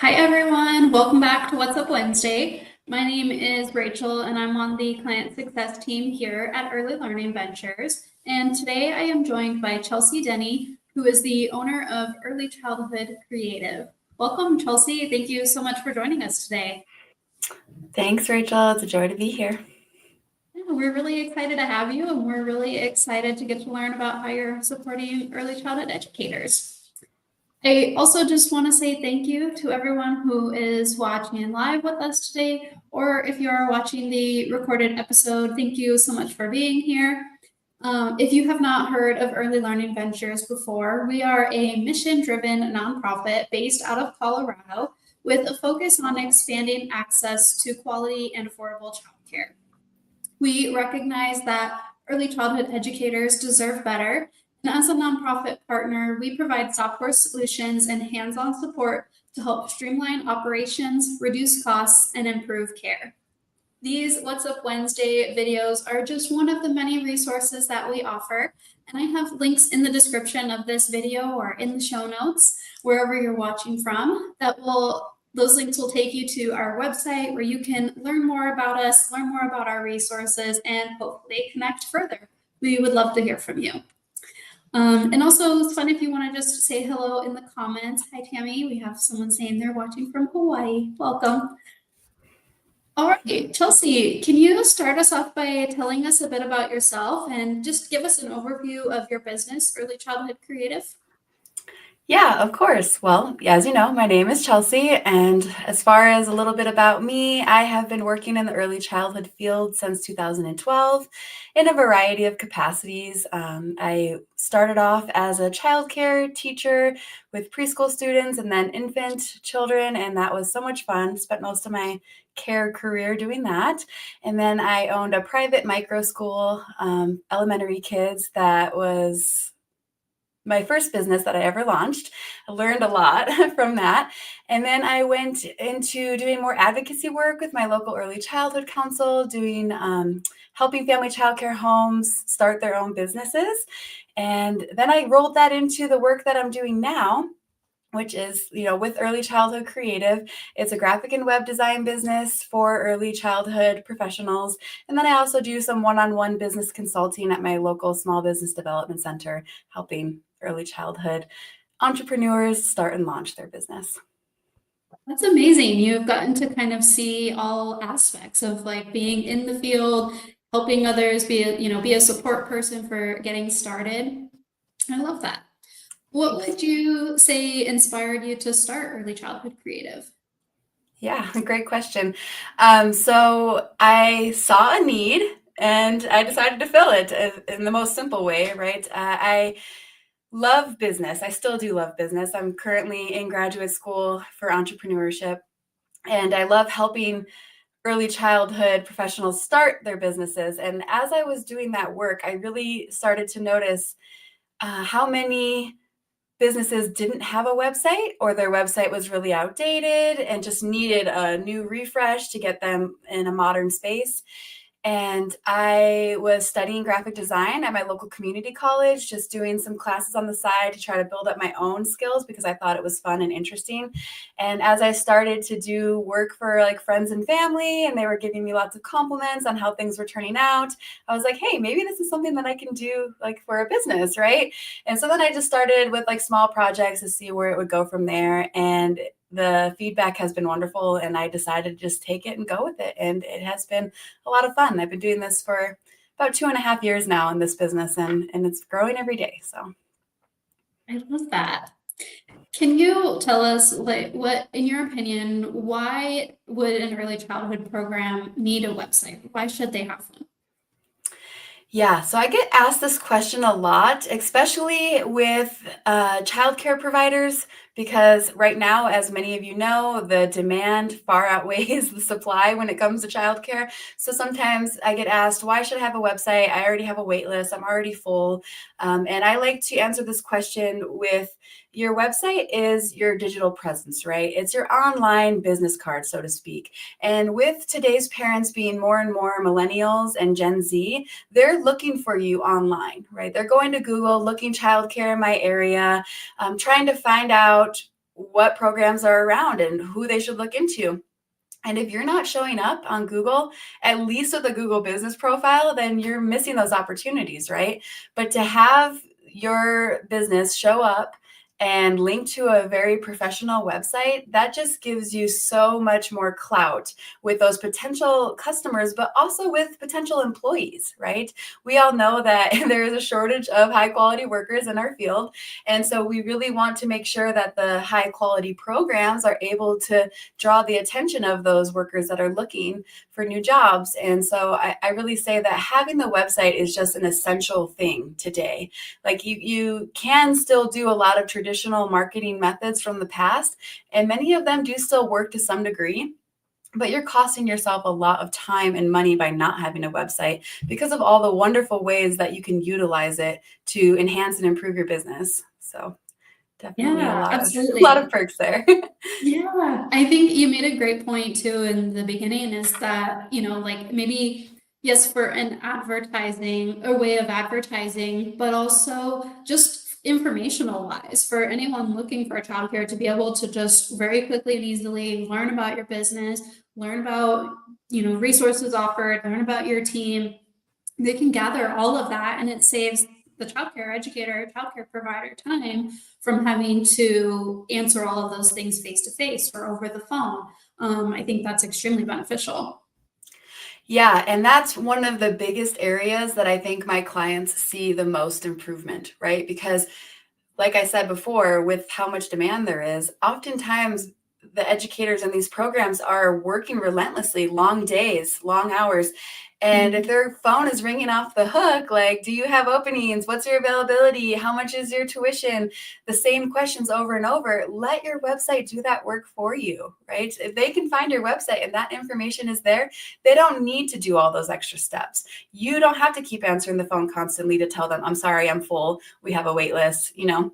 Hi everyone, welcome back to What's Up Wednesday. My name is Rachel and I'm on the client success team here at Early Learning Ventures. And today I am joined by Chelsea Denny, who is the owner of Early Childhood Creative. Welcome, Chelsea. Thank you so much for joining us today. Thanks, Rachel. It's a joy to be here. Yeah, we're really excited to have you and we're really excited to get to learn about how you're supporting early childhood educators. I also just want to say thank you to everyone who is watching live with us today, or if you are watching the recorded episode, thank you so much for being here. If you have not heard of Early Learning Ventures before, we are a mission-driven nonprofit based out of Colorado with a focus on expanding access to quality and affordable childcare. We recognize that early childhood educators deserve better. And as a nonprofit partner, we provide software solutions and hands on support to help streamline operations, reduce costs, and improve care. These What's Up Wednesday videos are just one of the many resources that we offer. And I have links in the description of this video or in the show notes, wherever you're watching from, those links will take you to our website where you can learn more about us, learn more about our resources, and hopefully connect further. We would love to hear from you. And also, it's fun if you want to just say hello in the comments. Hi, Tammy. We have someone saying they're watching from Hawaii. Welcome. All right, Chelsea, can you start us off by telling us a bit about yourself and just give us an overview of your business, Early Childhood Creative? Yeah, of course. Well, as you know, my name is Chelsea, and as far as a little bit about me, I have been working in the early childhood field since 2012 in a variety of capacities. I started off as a childcare teacher with preschool students and then infant children, and that was so much fun. Spent most of my care career doing that. And then I owned a private micro school, elementary kids, that was my first business that I ever launched. I learned a lot from that. And then I went into doing more advocacy work with my local early childhood council, doing helping family childcare homes start their own businesses. And then I rolled that into the work that I'm doing now, which is, with Early Childhood Creative. It's a graphic and web design business for early childhood professionals. And then I also do some one-on-one business consulting at my local small business development center, helping early childhood entrepreneurs start and launch their business. That's amazing. You've gotten to kind of see all aspects of like being in the field, helping others, be a support person for getting started. I love that. What Thanks. would you say inspired you to start Early Childhood Creative? Yeah, great question. So I saw a need and I decided to fill it in the most simple way, right? I love business. I still do love business. I'm currently in graduate school for entrepreneurship, and I love helping early childhood professionals start their businesses. And as I was doing that work, I really started to notice how many businesses didn't have a website, or their website was really outdated and just needed a new refresh to get them in a modern space. And I was studying graphic design at my local community college, just doing some classes on the side to try to build up my own skills because I thought it was fun and interesting. And as I started to do work for like friends and family, and they were giving me lots of compliments on how things were turning out, I was like, hey, maybe this is something that I can do like for a business, right? And so then I just started with like small projects to see where it would go from there. And the feedback has been wonderful, and I decided to just take it and go with it. And it has been a lot of fun. I've been doing this for about 2.5 years now in this business, and it's growing every day. So I love that. Can you tell us, like, what, in your opinion, why would an early childhood program need a website? Why should they have one? yeah, so I get asked this question a lot, especially with childcare providers, because right now, as many of you know, the demand far outweighs the supply when it comes to childcare. So sometimes I get asked, why should I have a website? I already have a wait list. I'm already full. And I like to answer this question with, your website is your digital presence, right? It's your online business card, so to speak. And with today's parents being more and more millennials and Gen Z, they're looking for you online, right? They're going to Google, looking childcare in my area, trying to find out what programs are around and who they should look into. And if you're not showing up on Google, at least with a Google business profile, then you're missing those opportunities, right? But to have your business show up and link to a very professional website, that just gives you so much more clout with those potential customers, but also with potential employees, right? We all know that there is a shortage of high quality workers in our field. And so we really want to make sure that the high quality programs are able to draw the attention of those workers that are looking for new jobs. And so I really say that having the website is just an essential thing today. Like you can still do a lot of traditional marketing methods from the past, and many of them do still work to some degree. But you're costing yourself a lot of time and money by not having a website because of all the wonderful ways that you can utilize it to enhance and improve your business. So definitely a Yeah, lot of absolutely. perks there. Yeah, I think you made a great point too in the beginning is that, like maybe, yes, for an advertising, a way of advertising, but also just informational wise for anyone looking for a childcare to be able to just very quickly and easily learn about your business, learn about, resources offered, learn about your team. They can gather all of that and it saves the childcare educator, childcare provider time from having to answer all of those things face to face or over the phone. I think that's extremely beneficial. Yeah, and that's one of the biggest areas that I think my clients see the most improvement, right? Because like I said before, with how much demand there is, oftentimes the educators in these programs are working relentlessly, long days, long hours. And if their phone is ringing off the hook, like, do you have openings? What's your availability? How much is your tuition? The same questions over and over. Let your website do that work for you, right? If they can find your website and that information is there, they don't need to do all those extra steps. You don't have to keep answering the phone constantly to tell them, I'm sorry, I'm full. We have a wait list, You're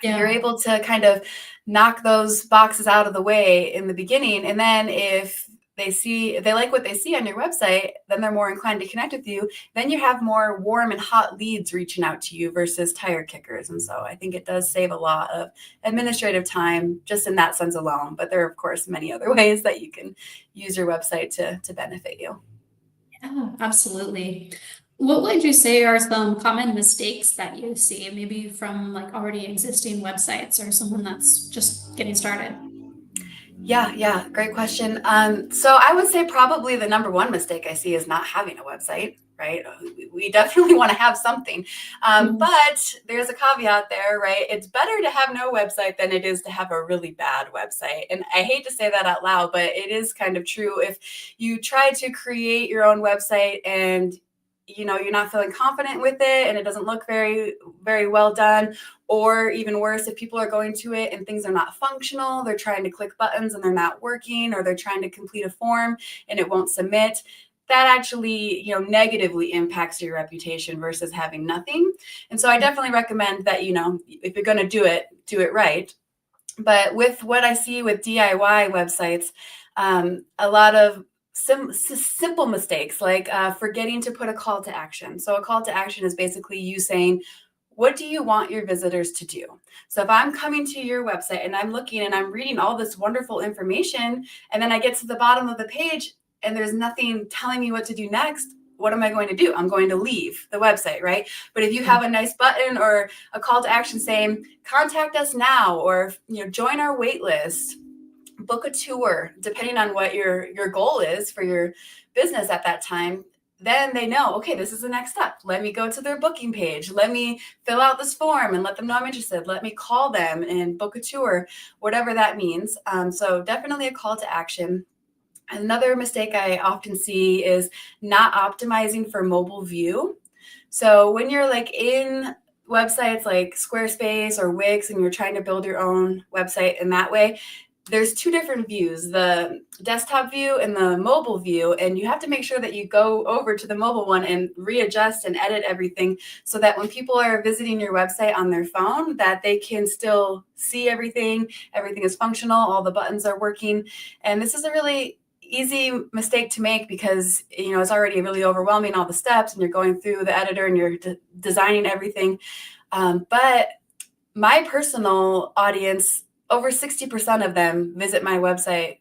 Yeah. able to kind of knock those boxes out of the way in the beginning. And then if they like what they see on your website, then they're more inclined to connect with you. Then you have more warm and hot leads reaching out to you versus tire kickers. And so I think it does save a lot of administrative time just in that sense alone. But there are, of course, many other ways that you can use your website to benefit you. Yeah, absolutely. What would you say are some common mistakes that you see, maybe from like already existing websites or someone that's just getting started? Yeah, great question. So I would say probably the number one mistake I see is not having a website, right? We definitely want to have something, Mhm. but there's a caveat there, right? It's better to have no website than it is to have a really bad website. And I hate to say that out loud, but it is kind of true. If you try to create your own website and you're not feeling confident with it and it doesn't look very, very well done, or even worse, if people are going to it and things are not functional, they're trying to click buttons and they're not working, or they're trying to complete a form and it won't submit, that actually, negatively impacts your reputation versus having nothing. And so I definitely recommend that, if you're going to do it right. But with what I see with DIY websites, a lot of simple mistakes like forgetting to put a call to action. So a call to action is basically you saying, what do you want your visitors to do? So if I'm coming to your website and I'm looking and I'm reading all this wonderful information, and then I get to the bottom of the page and there's nothing telling me what to do next, what am I going to do? I'm going to leave the website, right? But if you have a nice button or a call to action saying, contact us now, or join our wait list, book a tour, depending on what your goal is for your business at that time, then they know, okay, this is the next step. Let me go to their booking page. Let me fill out this form and let them know I'm interested. Let me call them and book a tour, whatever that means. So definitely a call to action. Another mistake I often see is not optimizing for mobile view. So when you're like in websites like Squarespace or Wix and you're trying to build your own website in that way, there's two different views, the desktop view and the mobile view. And you have to make sure that you go over to the mobile one and readjust and edit everything so that when people are visiting your website on their phone, that they can still see everything. Everything is functional. All the buttons are working. And this is a really easy mistake to make because it's already really overwhelming, all the steps, and you're going through the editor and you're designing everything. But my personal audience over 60% of them visit my website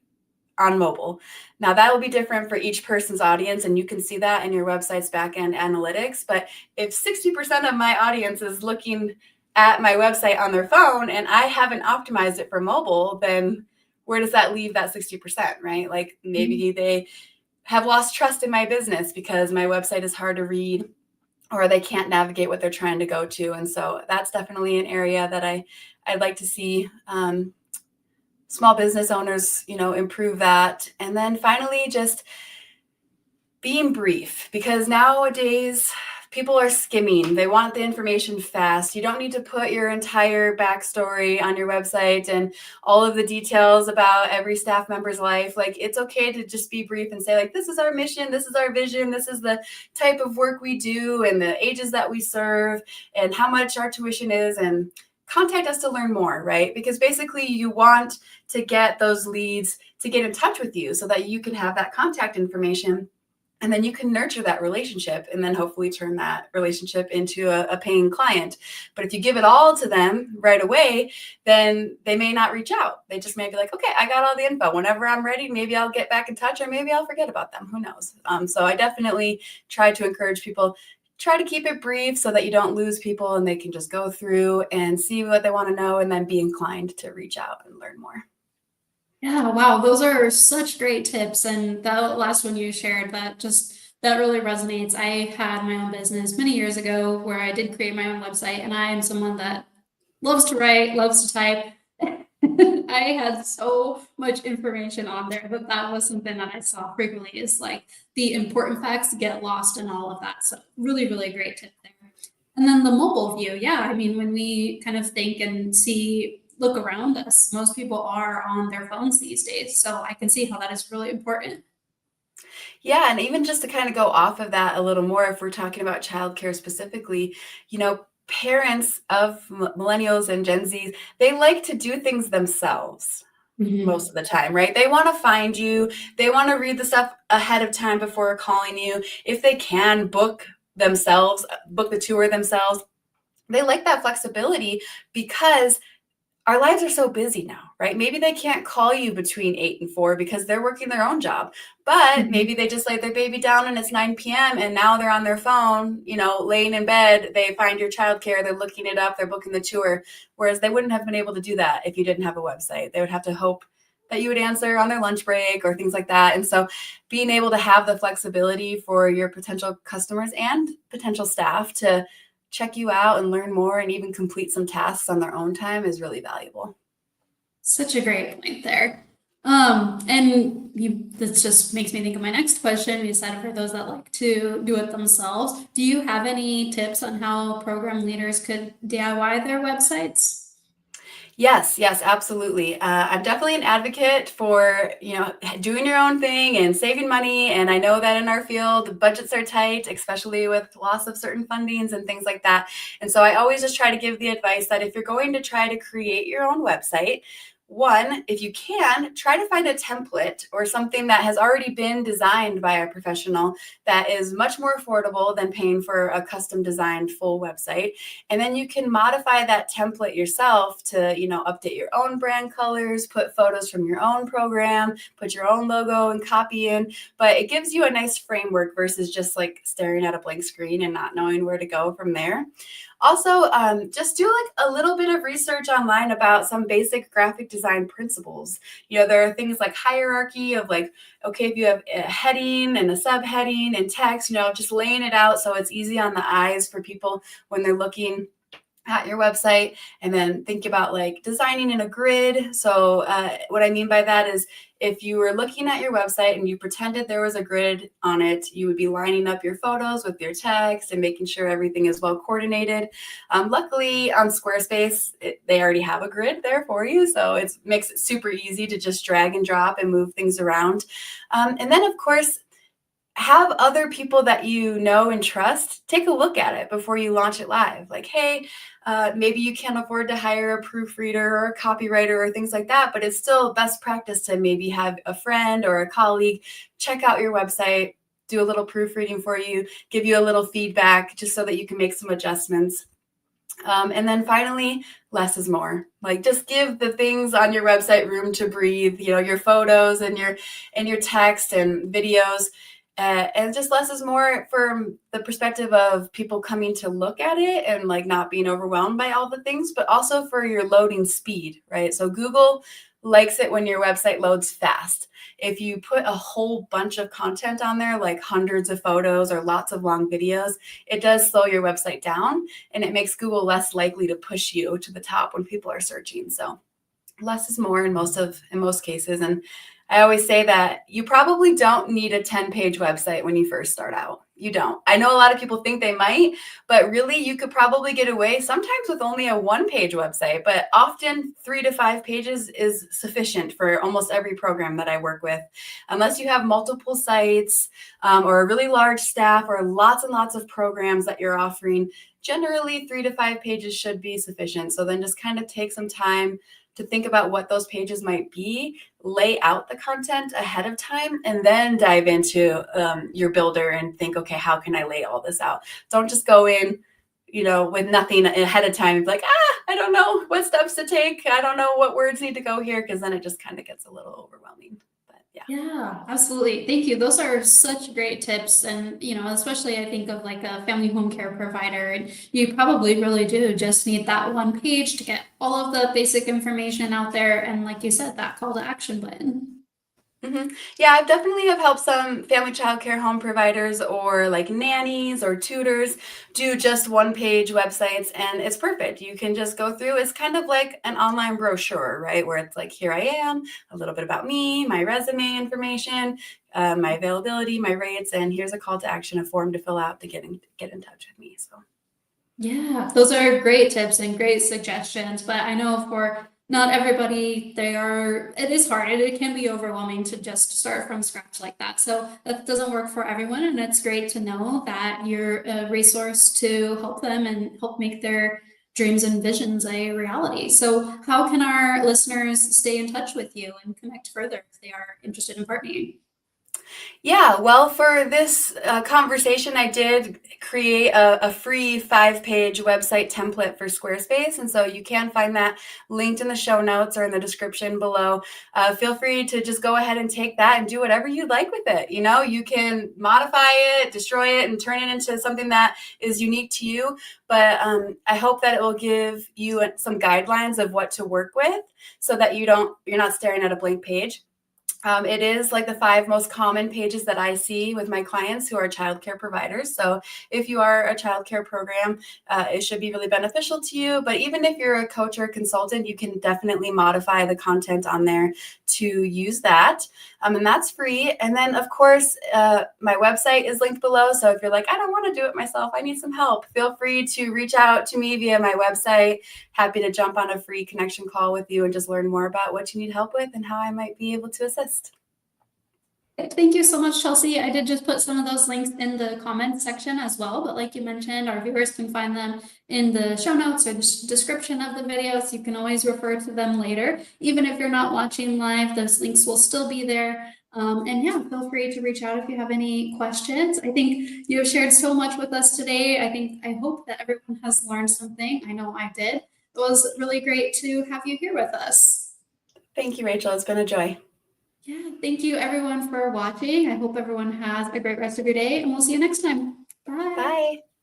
on mobile. Now that will be different for each person's audience, and you can see that in your website's backend analytics. But if 60% of my audience is looking at my website on their phone and I haven't optimized it for mobile, then where does that leave that 60%, right? Like maybe they have lost trust in my business because my website is hard to read, or they can't navigate what they're trying to go to. And so that's definitely an area that I'd like to see small business owners, improve that. And then finally, just being brief, because nowadays people are skimming. They want the information fast. You don't need to put your entire backstory on your website and all of the details about every staff member's life. Like, it's okay to just be brief and say, like, this is our mission, this is our vision, this is the type of work we do and the ages that we serve and how much our tuition is, and contact us to learn more, right? Because basically you want to get those leads to get in touch with you so that you can have that contact information. And then you can nurture that relationship and then hopefully turn that relationship into a paying client. But if you give it all to them right away, then they may not reach out. They just may be like, okay, I got all the info. Whenever I'm ready, maybe I'll get back in touch, or maybe I'll forget about them. Who knows? So I definitely try to encourage people, try to keep it brief so that you don't lose people and they can just go through and see what they want to know and then be inclined to reach out and learn more. Yeah, wow, those are such great tips. And that last one you shared, that really resonates. I had my own business many years ago where I did create my own website, and I am someone that loves to write, loves to type. I had so much information on there that was something that I saw frequently, is like the important facts get lost in all of that. So really, really great tip there. And then the mobile view, yeah, I mean, when we kind of think and look around us, most people are on their phones these days. So I can see how that is really important. Yeah, and even just to kind of go off of that a little more, if we're talking about childcare specifically, parents of millennials and Gen Z, they like to do things themselves most of the time, right? They want to find you. They want to read the stuff ahead of time before calling you. If they can book the tour themselves, they like that flexibility because our lives are so busy now, right? Maybe they can't call you between 8 and 4 because they're working their own job, but maybe they just laid their baby down and it's 9 p.m. and now they're on their phone, laying in bed. They find your childcare, they're looking it up, they're booking the tour. Whereas they wouldn't have been able to do that if you didn't have a website. They would have to hope that you would answer on their lunch break or things like that. And so being able to have the flexibility for your potential customers and potential staff to check you out and learn more and even complete some tasks on their own time is really valuable. Such a great point there. This just makes me think of my next question. You said for those that like to do it themselves, do you have any tips on how program leaders could DIY their websites? Yes, absolutely. I'm definitely an advocate for, doing your own thing and saving money. And I know that in our field, the budgets are tight, especially with loss of certain fundings and things like that. And so I always just try to give the advice that if you're going to try to create your own website, one, if you can, try to find a template or something that has already been designed by a professional that is much more affordable than paying for a custom designed full website. And then you can modify that template yourself to, update your own brand colors, put photos from your own program, put your own logo and copy in. But it gives you a nice framework versus just like staring at a blank screen and not knowing where to go from there. Also, just do like a little bit of research online about some basic graphic design principles. There are things like hierarchy of like, okay, if you have a heading and a subheading and text, just laying it out so it's easy on the eyes for people when they're looking at your website. And then think about like designing in a grid. So what I mean by that is if you were looking at your website and you pretended there was a grid on it, you would be lining up your photos with your text and making sure everything is well coordinated. Luckily on Squarespace, they already have a grid there for you. So it makes it super easy to just drag and drop and move things around. And then of course, have other people that you know and trust take a look at it before you launch it live. Like, hey, maybe you can't afford to hire a proofreader or a copywriter or things like that, but it's still best practice to maybe have a friend or a colleague check out your website, do a little proofreading for you, give you a little feedback just so that you can make some adjustments. And then finally, less is more. Like, just give the things on your website room to breathe. Your photos and your text and videos, and just less is more from the perspective of people coming to look at it and like not being overwhelmed by all the things, but also for your loading speed, right? So Google likes it when your website loads fast. If you put a whole bunch of content on there, like hundreds of photos or lots of long videos, it does slow your website down, and it makes Google less likely to push you to the top when people are searching. So less is more in most cases. And I always say that you probably don't need a 10-page website when you first start out. You don't. I know a lot of people think they might, but really you could probably get away sometimes with only a 1-page website, but often 3 to 5 pages is sufficient for almost every program that I work with. Unless you have multiple sites, or a really large staff, or lots and lots of programs that you're offering, generally 3 to 5 pages should be sufficient. So then just kind of take some time to think about what those pages might be, lay out the content ahead of time, and then dive into your builder and think, okay, how can I lay all this out? Don't just go in, with nothing ahead of time. Like, I don't know what steps to take. I don't know what words need to go here, because then it just kind of gets a little overwhelming. But yeah. Yeah, absolutely. Thank you. Those are such great tips. And, especially I think of like a family home care provider, and you probably really do just need that one page to get all of the basic information out there. And like you said, that call to action button. Yeah, I've definitely have helped some family child care home providers or like nannies or tutors do just 1-page websites, and it's perfect. You can just go through. It's kind of like an online brochure, right? Where it's like, here I am, a little bit about me, my resume information, my availability, my rates, and here's a call to action, a form to fill out to get in touch with me. So. Yeah, those are great tips and great suggestions. But I know for not everybody, it is hard. It can be overwhelming to just start from scratch like that. So that doesn't work for everyone. And it's great to know that you're a resource to help them and help make their dreams and visions a reality. So how can our listeners stay in touch with you and connect further if they are interested in partnering? Yeah, well, for this conversation, I did create a free 5-page website template for Squarespace. And so you can find that linked in the show notes or in the description below. Feel free to just go ahead and take that and do whatever you'd like with it. You can modify it, destroy it, and turn it into something that is unique to you. But I hope that it will give you some guidelines of what to work with, so that you're not staring at a blank page. It is like the 5 most common pages that I see with my clients who are childcare providers. So if you are a childcare program, it should be really beneficial to you. But even if you're a coach or a consultant, you can definitely modify the content on there to use that. And that's free. And then, of course, my website is linked below. So if you're like, I don't want to do it myself, I need some help, feel free to reach out to me via my website. Happy to jump on a free connection call with you and just learn more about what you need help with and how I might be able to assist. Thank you so much, Chelsea. I did just put some of those links in the comments section as well, but like you mentioned, our viewers can find them in the show notes or the description of the video, so you can always refer to them later. Even if you're not watching live, those links will still be there. And yeah, feel free to reach out if you have any questions. I think you have shared so much with us today. I hope that everyone has learned something. I know I did. It was really great to have you here with us. Thank you, Rachel. It's been a joy. Yeah, thank you everyone for watching. I hope everyone has a great rest of your day, and we'll see you next time. Bye. Bye.